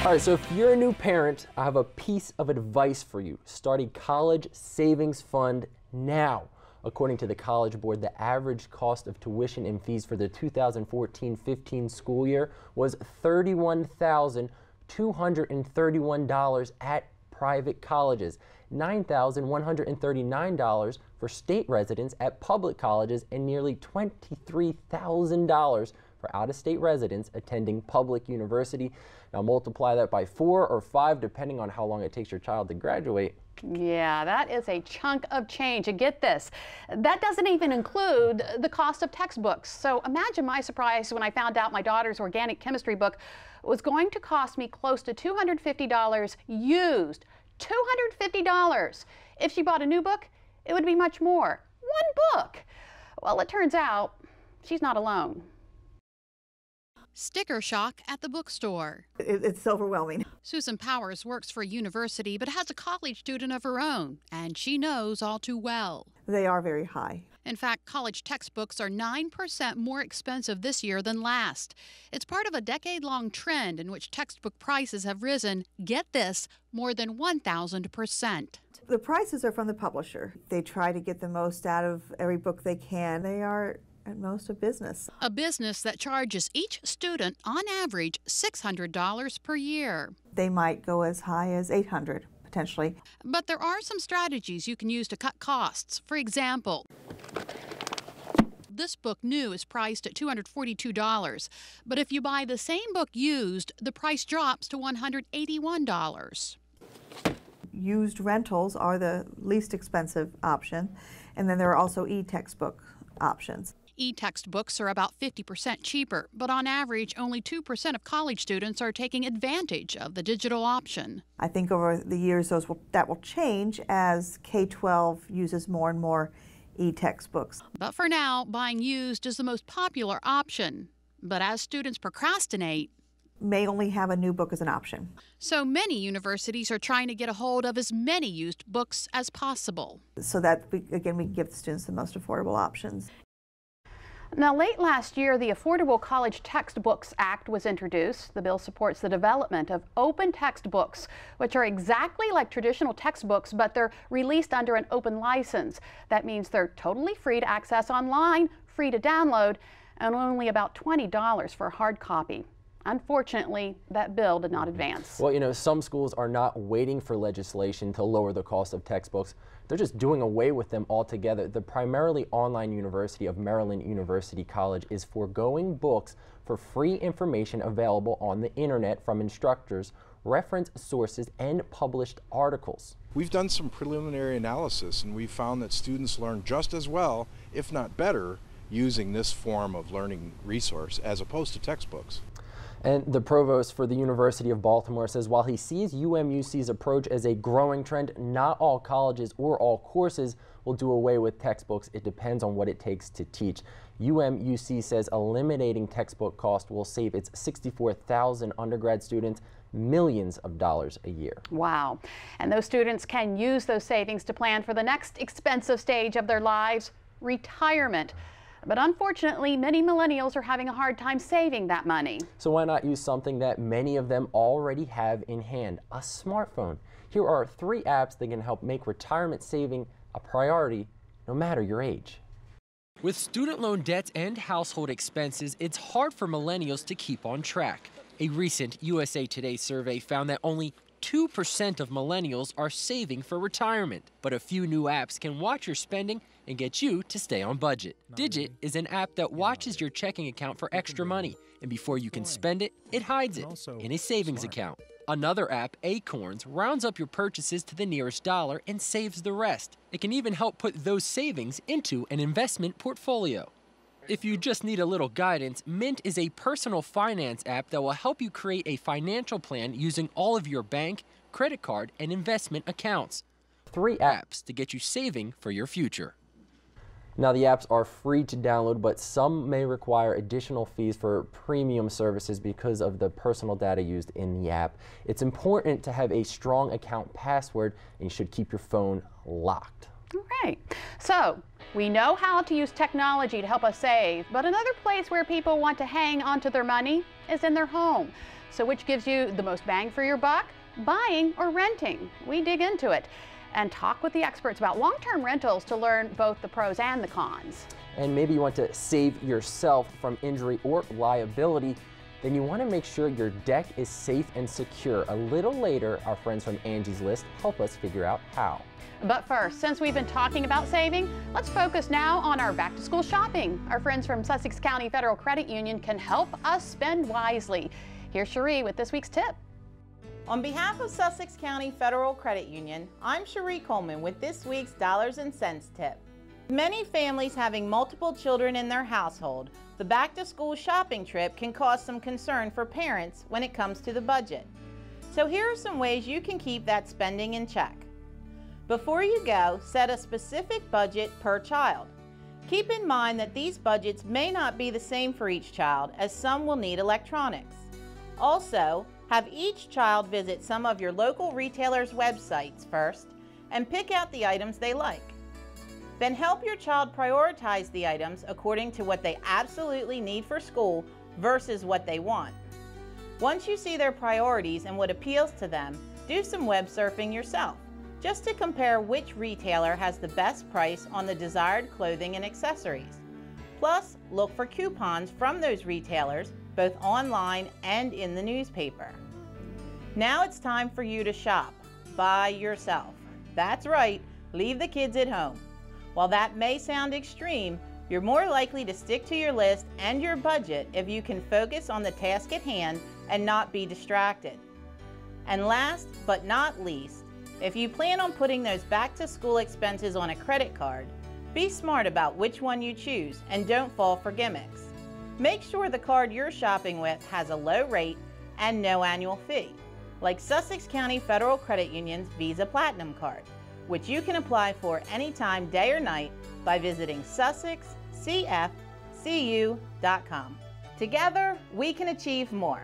All right, so if you're a new parent, I have a piece of advice for you. Start a college savings fund now. According to the College Board, the average cost of tuition and fees for the 2014-15 school year was $31,231 at private colleges, $9,139 for state residents at public colleges, and nearly $23,000 for out-of-state residents attending public university. Now multiply that by 4 or 5 depending on how long it takes your child to graduate. Yeah, that is a chunk of change. And get this, that doesn't even include the cost of textbooks. So imagine my surprise when I found out my daughter's organic chemistry book was going to cost me close to $250 used. $250. If she bought a new book, it would be much more. One book. Well, it turns out she's not alone. Sticker shock at the bookstore. It's overwhelming. Susan Powers works for a university but has a college student of her own, and she knows all too well. They are very high. In fact, college textbooks are 9% more expensive this year than last. It's part of a decade-long trend in which textbook prices have risen, get this, more than 1,000%. The prices are from the publisher. They try to get the most out of every book they can. They are at most a business. A business that charges each student, on average, $600 per year. They might go as high as $800, potentially. But there are some strategies you can use to cut costs. For example, this book new is priced at $242. But if you buy the same book used, the price drops to $181. Used rentals are the least expensive option, and then there are also e-textbook options. E-textbooks are about 50% cheaper, but on average, only 2% of college students are taking advantage of the digital option. I think over the years that will change as K-12 uses more and more e-textbooks. But for now, buying used is the most popular option. But as students procrastinate, may only have a new book as an option. So many universities are trying to get a hold of as many used books as possible. So that, we can give the students the most affordable options. Now, late last year, the Affordable College Textbooks Act was introduced. The bill supports the development of open textbooks, which are exactly like traditional textbooks, but they're released under an open license. That means they're totally free to access online, free to download, and only about $20 for a hard copy. Unfortunately, that bill did not advance. Well, you know, some schools are not waiting for legislation to lower the cost of textbooks. They're just doing away with them altogether. The primarily online University of Maryland University College is foregoing books for free information available on the internet from instructors, reference sources, and published articles. We've done some preliminary analysis, and we found that students learn just as well, if not better, using this form of learning resource as opposed to textbooks. And the provost for the University of Baltimore says while he sees UMUC's approach as a growing trend, not all colleges or all courses will do away with textbooks. It depends on what it takes to teach. UMUC says eliminating textbook cost will save its 64,000 undergrad students millions of dollars a year. Wow. And those students can use those savings to plan for the next expensive stage of their lives, retirement. But unfortunately, many millennials are having a hard time saving that money. So why not use something that many of them already have in hand, a smartphone? Here are 3 apps that can help make retirement saving a priority no matter your age. With student loan debts and household expenses, it's hard for millennials to keep on track. A recent USA Today survey found that only 2% of millennials are saving for retirement. But a few new apps can watch your spending and get you to stay on budget. Digit is an app that watches your checking account for extra money, and before you can spend it, it hides it in a savings account. Another app, Acorns, rounds up your purchases to the nearest dollar and saves the rest. It can even help put those savings into an investment portfolio. If you just need a little guidance, Mint is a personal finance app that will help you create a financial plan using all of your bank, credit card, and investment accounts. 3 apps to get you saving for your future. Now, the apps are free to download, but some may require additional fees for premium services because of the personal data used in the app. It's important to have a strong account password, and you should keep your phone locked. All right. So we know how to use technology to help us save, but another place where people want to hang onto their money is in their home. So which gives you the most bang for your buck? Buying or renting? We dig into it and talk with the experts about long-term rentals to learn both the pros and the cons. And maybe you want to save yourself from injury or liability, then you want to make sure your deck is safe and secure. A little later, our friends from Angie's List help us figure out how. But first, since we've been talking about saving, let's focus now on our back-to-school shopping. Our friends from Sussex County Federal Credit Union can help us spend wisely. Here's Cherie with this week's tip. On behalf of Sussex County Federal Credit Union, I'm Cherie Coleman with this week's Dollars and Cents tip. Many families having multiple children in their household, the back-to-school shopping trip can cause some concern for parents when it comes to the budget. So here are some ways you can keep that spending in check. Before you go, set a specific budget per child. Keep in mind that these budgets may not be the same for each child, as some will need electronics. Also, have each child visit some of your local retailers' websites first and pick out the items they like. Then help your child prioritize the items according to what they absolutely need for school versus what they want. Once you see their priorities and what appeals to them, do some web surfing yourself, just to compare which retailer has the best price on the desired clothing and accessories. Plus, look for coupons from those retailers, both online and in the newspaper. Now it's time for you to shop by yourself. That's right, leave the kids at home. While that may sound extreme, you're more likely to stick to your list and your budget if you can focus on the task at hand and not be distracted. And last but not least, if you plan on putting those back-to-school expenses on a credit card, be smart about which one you choose and don't fall for gimmicks. Make sure the card you're shopping with has a low rate and no annual fee, like Sussex County Federal Credit Union's Visa Platinum card, which you can apply for anytime, day or night, by visiting sussexcfcu.com. Together, we can achieve more.